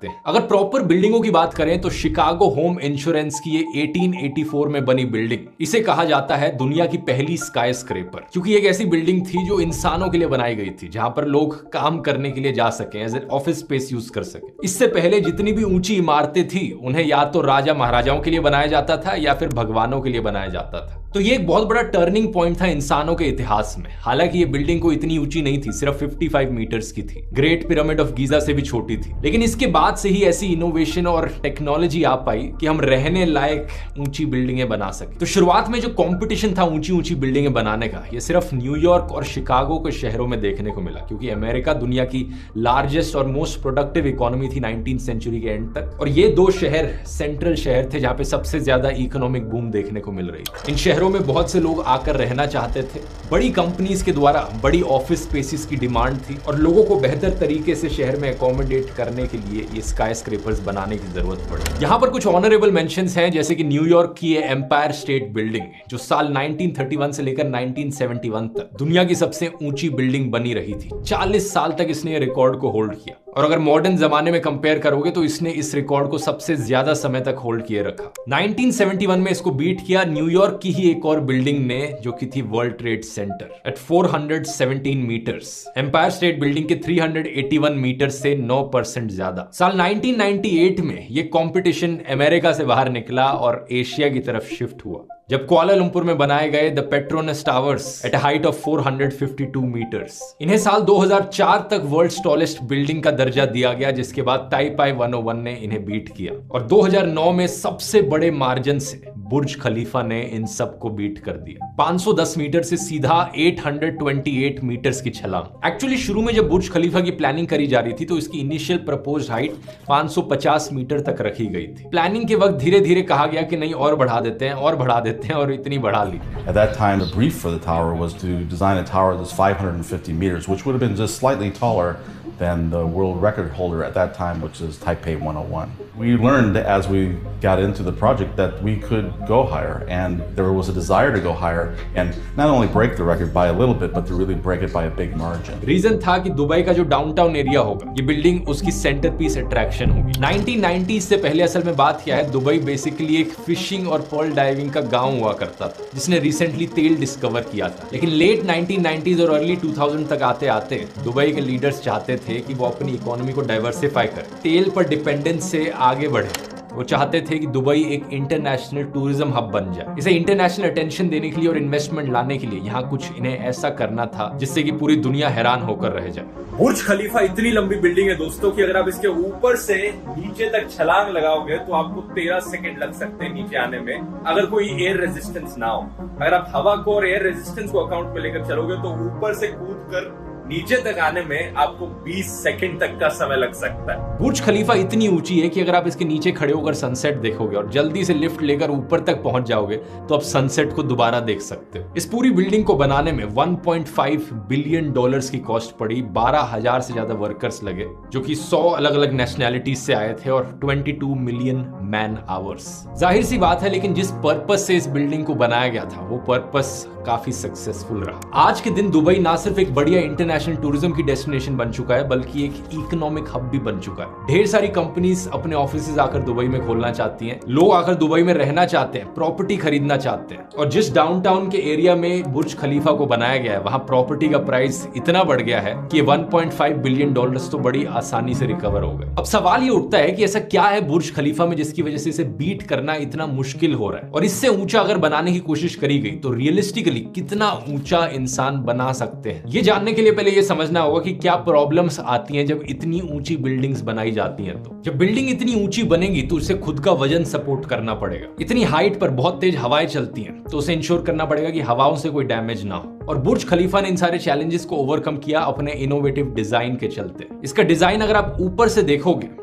अगर प्रॉपर बिल्डिंगों की बात करें तो शिकागो होम इंश्योरेंस की ये 1884 में बनी बिल्डिंग, इसे कहा जाता है दुनिया की पहली स्काई स्क्रेपर, क्योंकि एक ऐसी बिल्डिंग थी जो इंसानों के लिए बनाई गई थी, जहां पर लोग काम करने के लिए जा सके, as an office space use कर सके। इससे पहले जितनी भी ऊंची इमारतें थी उन्हें या तो राजा महाराजाओं के लिए बनाया जाता था या फिर भगवानों के लिए बनाया जाता था। तो ये एक बहुत बड़ा टर्निंग पॉइंट था इंसानों के इतिहास में। हालांकि ये बिल्डिंग को इतनी ऊंची नहीं थी, सिर्फ 55 मीटर्स की थी, ग्रेट पिरामिड ऑफ गीजा से भी छोटी थी। लेकिन इसके बाद से ही ऐसी इनोवेशन और टेक्नोलॉजी आ पाई कि हम रहने लायक ऊंची बिल्डिंगें बना सके। तो शुरुआत में जो कंपटीशन था ऊंची ऊंची बिल्डिंगें बनाने का, ये सिर्फ न्यूयॉर्क और शिकागो के शहरों में देखने को मिला, क्योंकि अमेरिका दुनिया की लार्जेस्ट और मोस्ट प्रोडक्टिव इकोनॉमी थी 19th सेंचुरी के एंड तक, और ये दो शहर सेंट्रल शहर थे जहां पे सबसे ज्यादा इकोनॉमिक बूम देखने को मिल रही थी। इन शहरों में बहुत से लोग आकर रहना चाहते थे, बड़ी कंपनीज के द्वारा बड़ी ऑफिस स्पेसेस की डिमांड थी, और लोगों को बेहतर तरीके से शहर में अकोमोडेट करने के लिए ये स्काई स्क्रेपर्स बनाने की जरूरत पड़ी। यहाँ पर कुछ ऑनरेबल मेंशंस हैं, जैसे कि न्यूयॉर्क की ये एम्पायर स्टेट बिल्डिंग, जो साल 1931 से लेकर 1971 तक दुनिया की सबसे ऊंची बिल्डिंग बनी रही थी। 40 साल तक इसने ये रिकॉर्ड को होल्ड किया, और अगर मॉडर्न जमाने में कंपेयर करोगे तो इसने इस रिकॉर्ड को सबसे ज्यादा समय तक होल्ड किए रखा। 1971 में इसको बीट किया न्यूयॉर्क की ही एक और बिल्डिंग ने, जो कि थी World Trade Center at 417 metres. Empire State Building के 381 मीटर से 9% ज्यादा। साल 1998 में ये कंपटीशन अमेरिका से बाहर निकला और एशिया की तरफ शिफ्ट हुआ, जब कुआलालंपुर में बनाए गए the Petronas Towers at height of 452 metres. इन्हें साल 2004 तक वर्ल्ड टॉलेस्ट बिल्डिंग का दर्जा दिया गया, जिसके बाद ताइपाई 101 ने इन्हें बीट किया, और 2009 में सबसे बड़े मार्जिन से बुर्ज खलीफा ने इन सबको बीट कर दिया। 510 मीटर से सीधा 828 मीटर्स की छलांग। एक्चुअली शुरू में जब बुर्ज खलीफा की प्लानिंग करी जा रही थी तो इसकी इनिशियल प्रपोज्ड हाइट 550 मीटर तक रखी गई थी। प्लानिंग के वक्त धीरे धीरे कहा गया कि नहीं, और बढ़ा देते हैं और बढ़ा देते हैं, और इतनी बढ़ा ली। At that time, the brief for the tower was to design a tower that's 550 meters, which would have been just slightly taller than the world record holder at that time, which is Taipei 101. We learned as we got into the project that we could go higher, and there was a desire to go higher and not only break the record by a little bit, but to really break it by a big margin. Reason था कि Dubai का जो downtown area होगा, ये building उसकी centrepiece attraction होगी। 1990s से पहले असल में बात क्या है, दुबई बेसिकली एक फिशिंग और पर्ल डाइविंग का गांव हुआ करता था, जिसने रिसेंटली तेल डिस्कवर किया था। लेकिन लेट 1990s और अर्ली 2000 तक आते आते दुबई के लीडर्स चाहते थे कि वो अपनी इकोनॉमी को डाइवर्सिफाई करें, तेल पर डिपेंडेंस से आगे बढ़े। वो चाहते थे कि दुबई एक इंटरनेशनल टूरिज्म हब बन जाए। इसे इंटरनेशनल अटेंशन देने के लिए और इन्वेस्टमेंट लाने के लिए यहाँ कुछ इन्हें ऐसा करना था जिससे कि पूरी दुनिया हैरान होकर रह जाए। बुर्ज खलीफा इतनी लंबी बिल्डिंग है दोस्तों कि अगर आप इसके ऊपर से नीचे तक छलांग लगाओगे तो आपको 13 सेकंड लग सकते हैं नीचे आने में, अगर कोई एयर रेजिस्टेंस ना हो। अगर आप हवा को और एयर रेजिस्टेंस को अकाउंट में लेकर चलोगे तो ऊपर से कूद कर नीचे तक आने में आपको 20 सेकंड तक का समय लग सकता है। बुर्ज खलीफा इतनी ऊंची है कि अगर आप इसके नीचे खड़े होकर सनसेट देखोगे और जल्दी से लिफ्ट लेकर ऊपर तक पहुंच जाओगे तो आप सनसेट को दोबारा देख सकते हो। इस पूरी बिल्डिंग को बनाने में 1.5 बिलियन डॉलर्स की कॉस्ट पड़ी, 12,000 से ज्यादा वर्कर्स लगे, जो कि 100 अलग अलग नेशनैलिटीज से आए थे, और 22 मिलियन मैन आवर्स। जाहिर सी बात है, लेकिन जिस पर्पस से इस बिल्डिंग को बनाया गया था वो पर्पस काफी सक्सेसफुल रहा। आज के दिन दुबई ना सिर्फ एक बढ़िया इंटरनेशनल टूरिज्म की डेस्टिनेशन बन चुका है, बल्कि एक इकोनॉमिक हब भी बन चुका है। ढेर सारी कंपनीज अपने ऑफिसेज आकर दुबई में खोलना चाहती हैं, लोग आकर दुबई में रहना चाहते हैं, प्रॉपर्टी खरीदना चाहते हैं, और जिस डाउनटाउन के एरिया में बुर्ज खलीफा को बनाया गया है वहां प्रॉपर्टी का प्राइस इतना बढ़ गया है कि 1.5 बिलियन डॉलर्स तो बड़ी आसानी से रिकवर हो गए। अब सवाल ये उठता है कि ऐसा क्या है बुर्ज खलीफा में जिसकी वजह से इसे बीट करना इतना मुश्किल हो रहा है, और इससे ऊंचा अगर बनाने की कोशिश करी गई तो रियलिस्टिकली कितना ऊंचा इंसान बना सकते हैं। ये जानने के लिए पहले ये समझना होगा कि क्या प्रॉब्लम्स आती हैं जब इतनी ऊंची बिल्डिंग्स बनाई जाती हैं। तो जब बिल्डिंग इतनी ऊंची बनेगी तो उसे खुद का वजन सपोर्ट करना पड़ेगा। इतनी हाइट पर बहुत तेज हवाएं चलती हैं, तो उसे इंश्योर करना पड़ेगा कि हवाओं से कोई डैमेज ना हो। और बुर्ज खलीफा ने इन सारे चैलेंजेस को ओवरकम किया अपने इनोवेटिव डिजाइन के चलते। इसका डिजाइन अगर आप ऊपर से देखोगे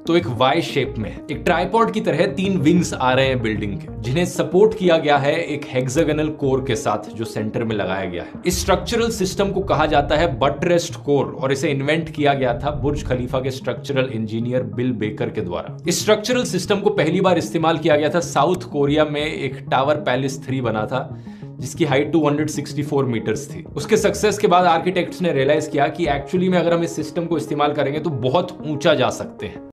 तो एक वाई शेप में है, एक ट्राइपॉड की तरह 3 विंग्स आ रहे हैं बिल्डिंग के, जिन्हें सपोर्ट किया गया है एक हेक्सागोनल कोर के साथ जो सेंटर में लगाया गया है। इस स्ट्रक्चरल सिस्टम को कहा जाता है बटरेस्ट कोर, और इसे इन्वेंट किया गया था बुर्ज खलीफा के स्ट्रक्चरल इंजीनियर बिल बेकर के द्वारा। इस स्ट्रक्चरल सिस्टम को पहली बार इस्तेमाल किया गया था साउथ कोरिया में, एक टावर पैलेस 3 बना था जिसकी हाइट 264 मीटर्स थी। उसके सक्सेस के बाद आर्किटेक्ट्स ने रियलाइज किया कि एक्चुअली में अगर हम इस सिस्टम को इस्तेमाल करेंगे तो बहुत ऊंचा जा सकते हैं।